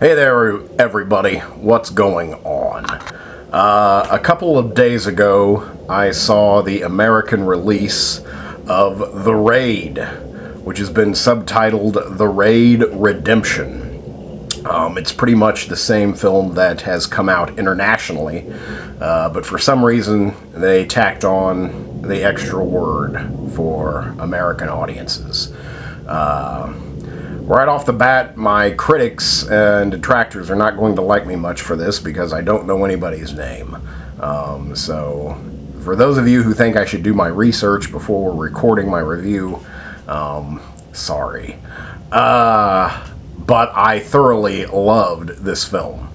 Hey there, everybody. What's going on? A couple of days ago, I saw the American release of The Raid, which has been subtitled The Raid Redemption. It's pretty much the same film that has come out internationally, but for some reason, they tacked on the extra word for American audiences. Right off the bat, my critics and detractors are not going to like me much for this because I don't know anybody's name. So, for those of you who think I should do my research before recording my review, sorry. But I thoroughly loved this film.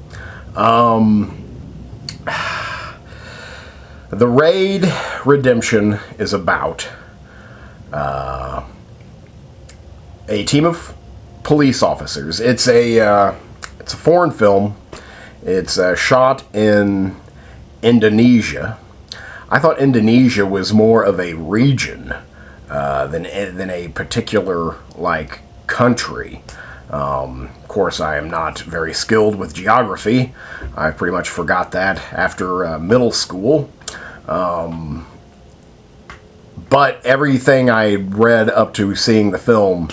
The Raid Redemption is about a team of police officers. It's a foreign film. It's shot in Indonesia. I thought Indonesia was more of a region than a particular country. Of course, I am not very skilled with geography. I pretty much forgot that after middle school. But everything I read up to seeing the film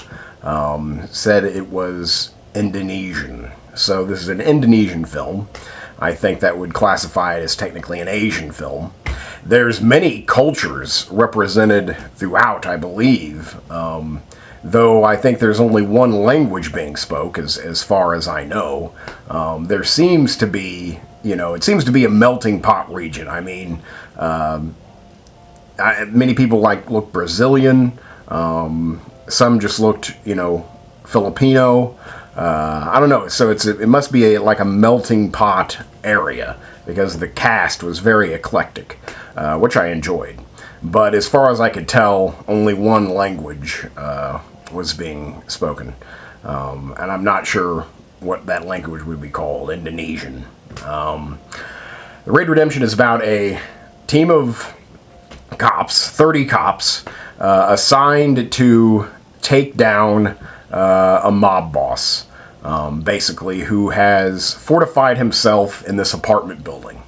said it was Indonesian. So this is an Indonesian film. I think that would classify it as technically an Asian film. There's many cultures represented throughout, I believe, though I think there's only one language being spoke, as far as I know. There seems to be, it seems to be a melting pot region. I mean, many people look Brazilian. Some just looked, Filipino. I don't know. So it must be like a melting pot area because the cast was very eclectic, which I enjoyed. But as far as I could tell, only one language was being spoken, and I'm not sure what that language would be called. Indonesian. The Raid Redemption is about a team of cops, 30 cops, assigned to take down a mob boss, basically, who has fortified himself in this apartment building.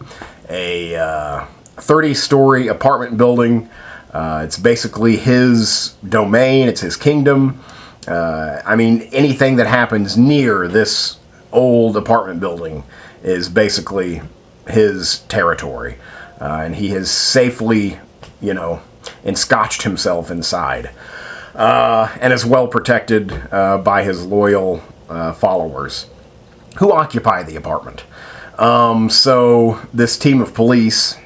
A 30-story apartment building. It's basically his domain, it's his kingdom. I mean, anything that happens near this old apartment building is basically his territory. And he has safely, enscotched himself inside. And is well protected by his loyal followers who occupy the apartment. So this team of police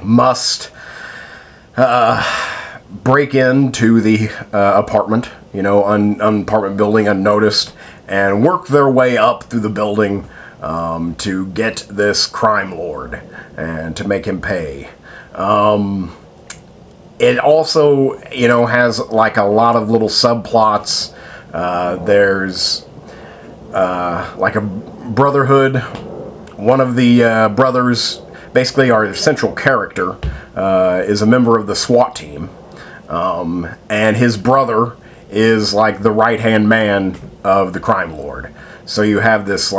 must break into the apartment, apartment building unnoticed, and work their way up through the building to get this crime lord and to make him pay. It also, has a lot of little subplots. There's a brotherhood. One of the brothers, basically our central character, is a member of the SWAT team. And his brother is the right-hand man of the crime lord. So you have this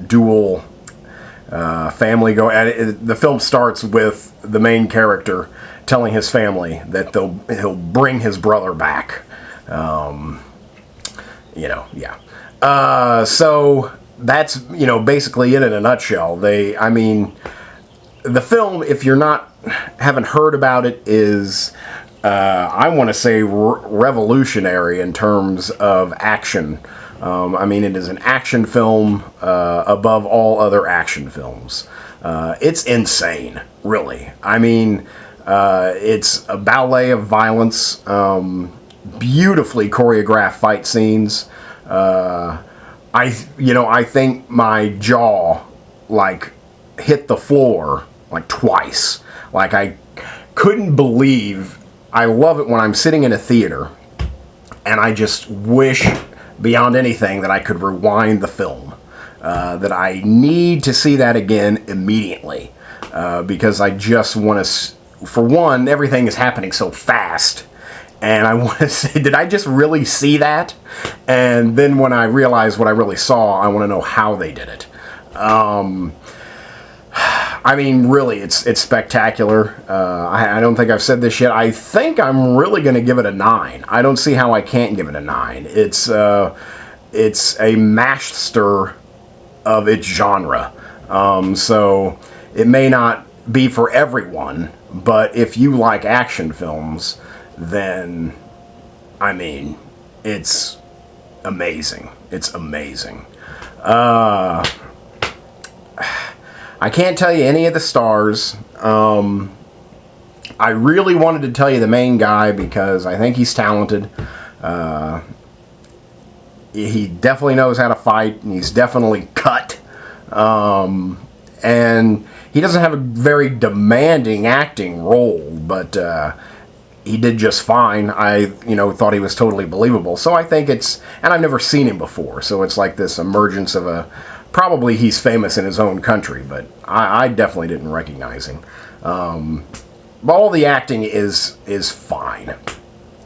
dual family go at it. The film starts with the main character telling his family that he'll bring his brother back. So that's, basically it in a nutshell. The film, if you're haven't heard about it, is, I want to say revolutionary in terms of action. It is an action film above all other action films. It's insane, really. It's a ballet of violence, beautifully choreographed fight scenes. I think my jaw, hit the floor, twice. I couldn't believe. I love it when I'm sitting in a theater, and I just wish beyond anything that I could rewind the film. That I need to see that again immediately, because I just want to. For one, everything is happening so fast, And I want to say, did I just really see that? And then when I realized what I really saw, I want to know how they did it. I mean, really, it's spectacular. I don't think I've said this yet. I think I'm really going to give it a 9. I don't see how I can't give it a 9. It's a master of its genre. So it may not be for everyone, but if you like action films, then, I mean, it's amazing. It's amazing. I can't tell you any of the stars. I really wanted to tell you the main guy because I think he's talented. He definitely knows how to fight, and he's definitely cut. And he doesn't have a very demanding acting role, but he did just fine. I, thought he was totally believable. So I think it's, and I've never seen him before, so it's like this emergence of a, probably he's famous in his own country, but I definitely didn't recognize him. But all the acting is fine.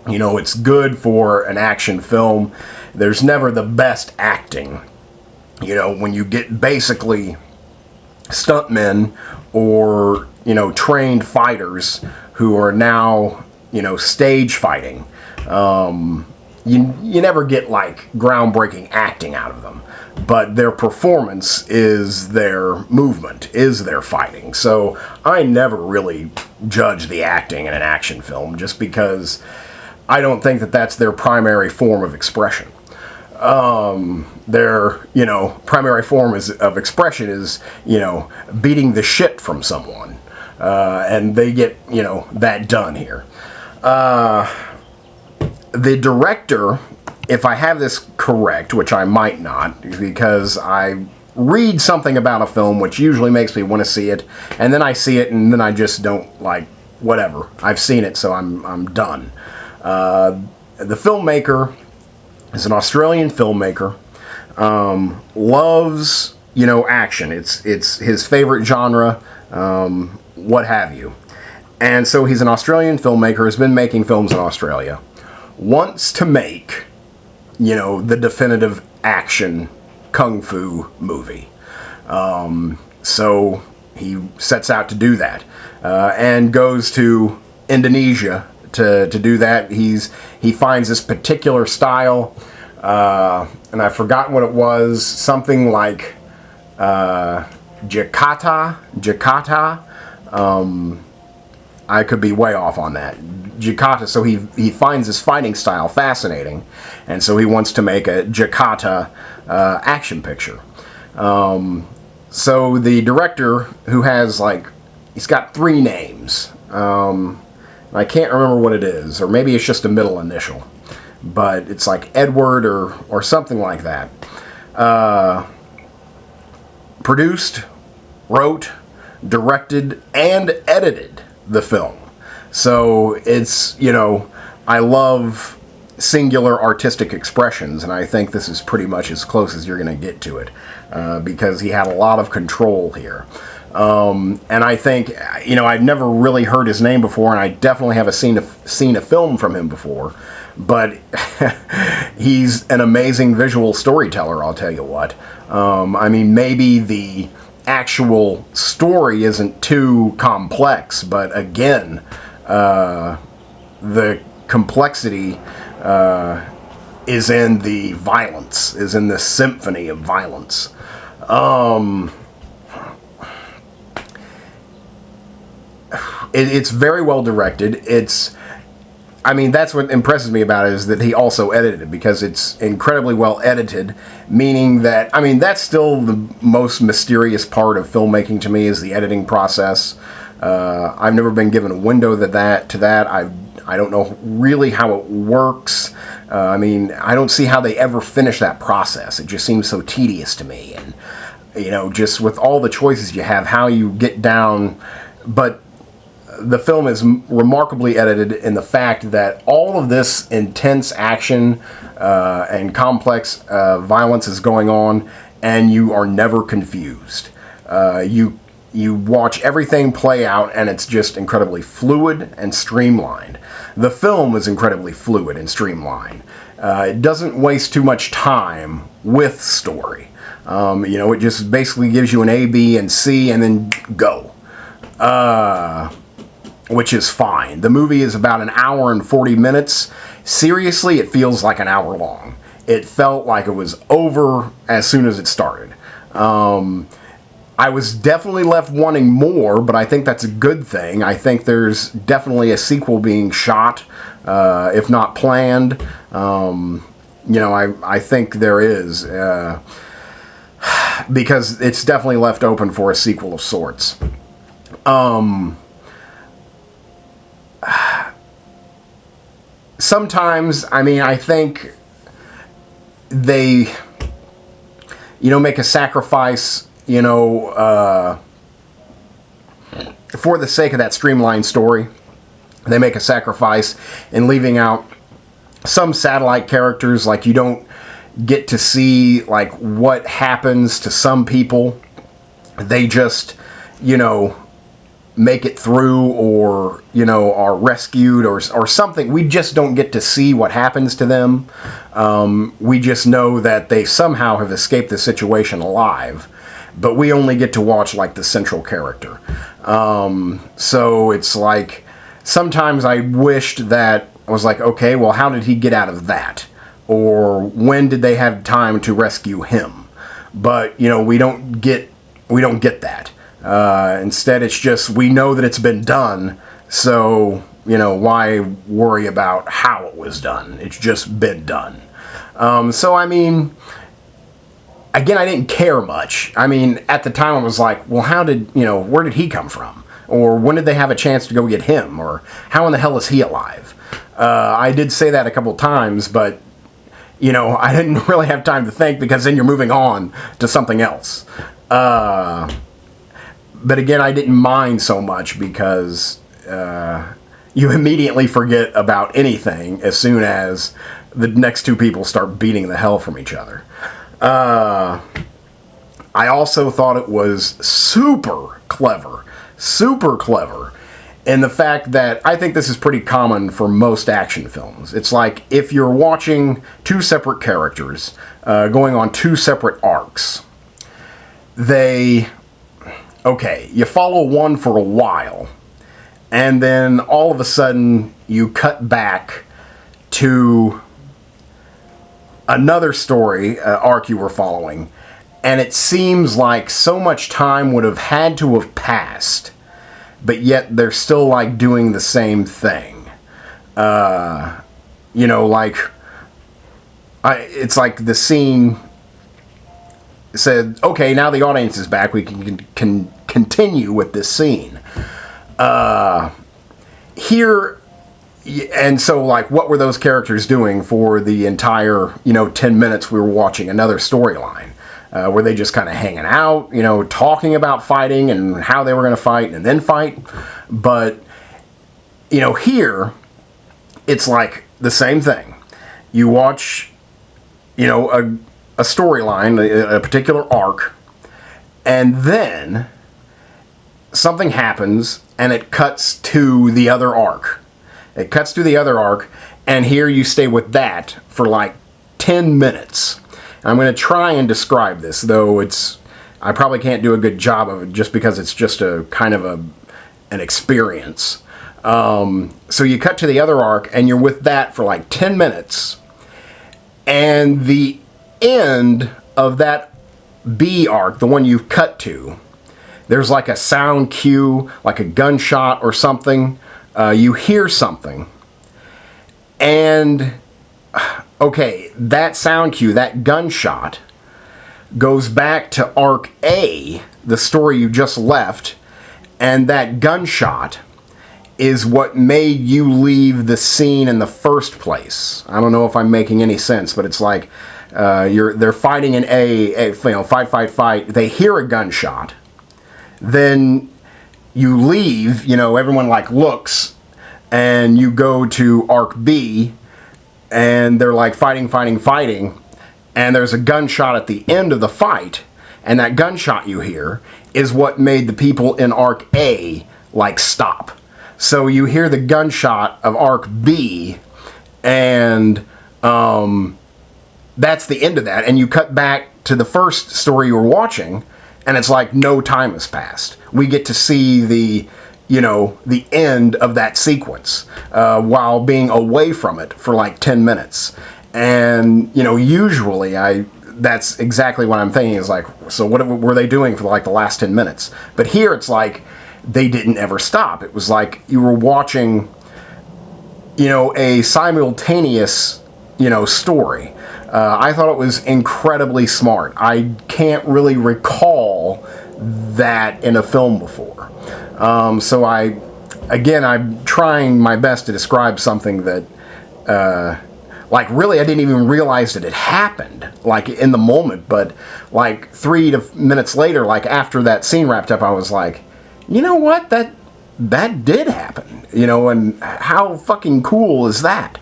It's good for an action film. There's never the best acting. When you get basically stuntmen or, trained fighters who are now, stage fighting, you never get, like, groundbreaking acting out of them. But their performance is their movement, is their fighting. So I never really judge the acting in an action film just because I don't think that that's their primary form of expression. Their, primary form of expression is, beating the shit from someone. And they get, that done here. The director, if I have this correct, which I might not, because I read something about a film which usually makes me want to see it, and then I see it, and then I just don't, like, whatever. I've seen it, so I'm done. The filmmaker is an Australian filmmaker. Loves, action. It's his favorite genre, what have you. And so he's an Australian filmmaker, has been making films in Australia. Wants to make, the definitive action kung fu movie. So he sets out to do that, and goes to Indonesia to do that. He finds this particular style, and I've forgotten what it was. Something like Jakarta. I could be way off on that. Jakarta, so he finds his fighting style fascinating, and so he wants to make a Jakarta action picture. So the director, who has, he's got 3 names. I can't remember what it is, or maybe it's just a middle initial, but it's like Edward or something like that. Produced, wrote, directed, and edited the film. So it's, I love singular artistic expressions, and I think this is pretty much as close as you're going to get to it, because he had a lot of control here. And I think, I've never really heard his name before, and I definitely haven't seen a film from him before, but he's an amazing visual storyteller, I'll tell you what. Maybe the actual story isn't too complex, but again, the complexity is in the violence, is in the symphony of violence. It's very well directed. That's what impresses me about it, is that he also edited it, because it's incredibly well edited, meaning that, that's still the most mysterious part of filmmaking to me, is the editing process. I've never been given a window to that. I don't know really how it works. I don't see how they ever finish that process. It just seems so tedious to me. And, just with all the choices you have, how you get down. But the film is remarkably edited in the fact that all of this intense action and complex violence is going on, and you are never confused. You You watch everything play out, and it's just incredibly fluid and streamlined. The film is incredibly fluid and streamlined. It doesn't waste too much time with story. It just basically gives you an A, B, and C, and then go. Which is fine. The movie is about an hour and 40 minutes. Seriously, it feels like an hour long. It felt like it was over as soon as it started. I was definitely left wanting more, but I think that's a good thing. I think there's definitely a sequel being shot, if not planned. I think there is, because it's definitely left open for a sequel of sorts. Sometimes, I think they, make a sacrifice, for the sake of that streamlined story. They make a sacrifice in leaving out some satellite characters. Like, you don't get to see, like, what happens to some people. They just, make it through, or, are rescued, or something. We just don't get to see what happens to them. We just know that they somehow have escaped the situation alive. But we only get to watch, like, the central character. So it's like, sometimes I wished that I was like, okay, well, how did he get out of that? Or when did they have time to rescue him? But, we don't get that. Instead, it's just, we know that it's been done, so, why worry about how it was done? It's just been done. Again, I didn't care much. At the time, I was like, well, where did he come from? Or when did they have a chance to go get him? Or how in the hell is he alive? I did say that a couple times, but, I didn't really have time to think, because then you're moving on to something else. But again, I didn't mind so much, because you immediately forget about anything as soon as the next two people start beating the hell from each other. I also thought it was super clever in the fact that I think this is pretty common for most action films. It's like, if you're watching two separate characters going on two separate arcs, you follow one for a while, and then all of a sudden you cut back to another story arc you were following, and it seems like so much time would have had to have passed, but yet they're still, like, doing the same thing. It's like the scene said, okay, now the audience is back, we can continue with this scene. Here, and so, like, what were those characters doing for the entire, 10 minutes we were watching another storyline? Were they just kind of hanging out, talking about fighting and how they were going to fight and then fight? But, here, it's like the same thing. You watch, a storyline, a particular arc, and then something happens and it cuts to the other arc. And here you stay with that for like 10 minutes. I'm going to try and describe this, though I probably can't do a good job of it just because it's just a kind of an experience. So you cut to the other arc and you're with that for like 10 minutes. And the end of that B arc, the one you've cut to, there's like a sound cue, like a gunshot or something. You hear something, and okay, that sound cue, that gunshot, goes back to Arc A, the story you just left, and that gunshot is what made you leave the scene in the first place. I don't know if I'm making any sense, but it's like they're fighting in fight. They hear a gunshot, then you leave, everyone like looks, and you go to Arc B, and they're like fighting, and there's a gunshot at the end of the fight, And that gunshot you hear is what made the people in Arc A, like, stop. So you hear the gunshot of Arc B, and that's the end of that. And you cut back to the first story you were watching, and it's like no time has passed. We get to see the end of that sequence while being away from it for like 10 minutes. And, usually that's exactly what I'm thinking is like, so what were they doing for like the last 10 minutes? But here it's like they didn't ever stop. It was like you were watching, a simultaneous, story. I thought it was incredibly smart. I can't really recall that in a film before. So I'm trying my best to describe something that, really I didn't even realize that it happened, like, in the moment, but, like, 3 minutes later, like, after that scene wrapped up, I was like, you know what, that did happen, and how fucking cool is that?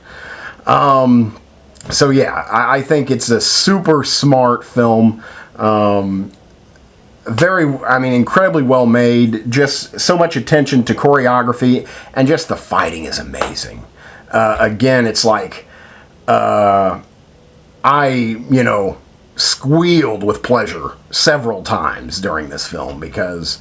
So yeah, I think it's a super smart film, incredibly well made, just so much attention to choreography, and just the fighting is amazing. Again, it's like, I squealed with pleasure several times during this film, because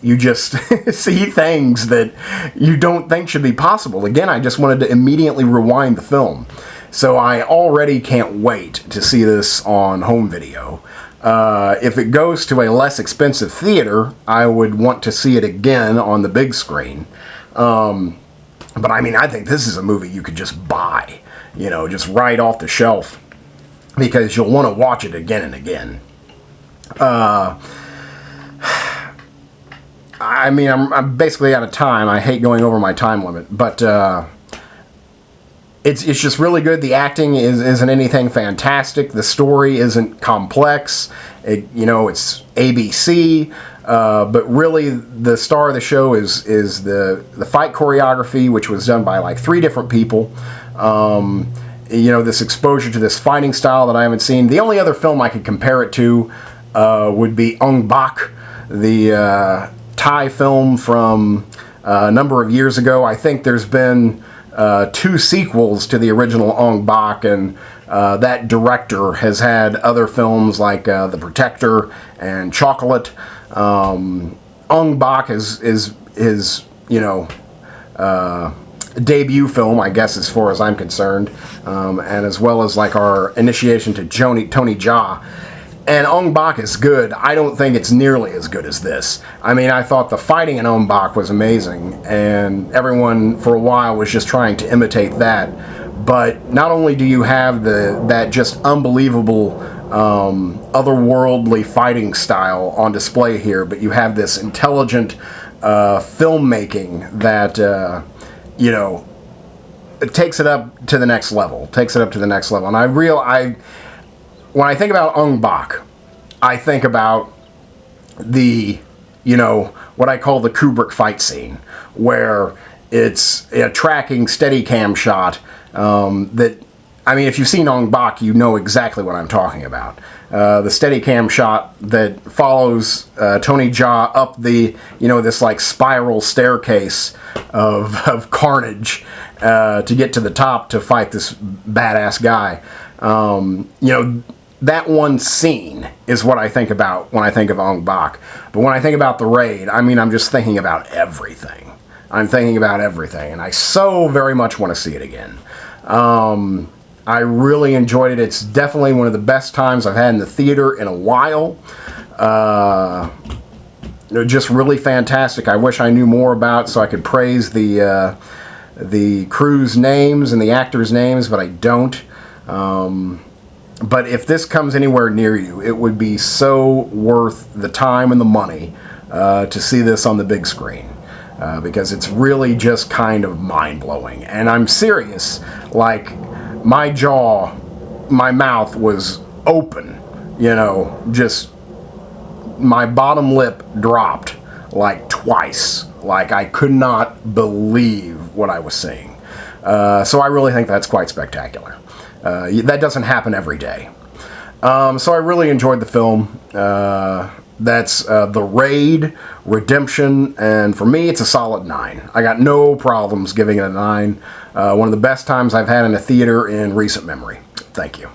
you just see things that you don't think should be possible. Again, I just wanted to immediately rewind the film. So I already can't wait to see this on home video. If it goes to a less expensive theater, I would want to see it again on the big screen. But I think this is a movie you could just buy, just right off the shelf, because you'll want to watch it again and again. I'm basically out of time. I hate going over my time limit, but it's just really good. The acting isn't anything fantastic. The story isn't complex. It's ABC. But really, the star of the show is the fight choreography, which was done by like 3 different people. This exposure to this fighting style that I haven't seen. The only other film I could compare it to would be Ong Bak, the Thai film from a number of years ago. I think there's been 2 sequels to the original Ong Bak, and that director has had other films like The Protector and Chocolate. Ong Bak is his debut film, I guess, as far as I'm concerned, and as well as like our initiation to Tony Jaa. And Ong Bak is good. I don't think it's nearly as good as this. I thought the fighting in Ong Bak was amazing, and everyone for a while was just trying to imitate that. But not only do you have that just unbelievable otherworldly fighting style on display here, but you have this intelligent filmmaking that it takes it up to the next level. And when I think about Ong Bak, I think about the, what I call the Kubrick fight scene, where it's a tracking Steadicam shot if you've seen Ong Bak, you know exactly what I'm talking about. The Steadicam shot that follows Tony Jaa up this like spiral staircase of carnage to get to the top to fight this badass guy. That one scene is what I think about when I think of Ong Bak. But when I think about The Raid, I'm just thinking about everything. I'm thinking about everything, and I so very much want to see it again. I really enjoyed it. It's definitely one of the best times I've had in the theater in a while. Just really fantastic. I wish I knew more about it so I could praise the crew's names and the actors' names, but I don't. But if this comes anywhere near you, it would be so worth the time and the money to see this on the big screen. Because it's really just kind of mind-blowing. And I'm serious, like, my mouth was open, just my bottom lip dropped like twice. Like, I could not believe what I was seeing. So I really think that's quite spectacular. That doesn't happen every day. So I really enjoyed the film. That's The Raid, Redemption, and for me, it's a solid 9. I got no problems giving it a 9. One of the best times I've had in a theater in recent memory. Thank you.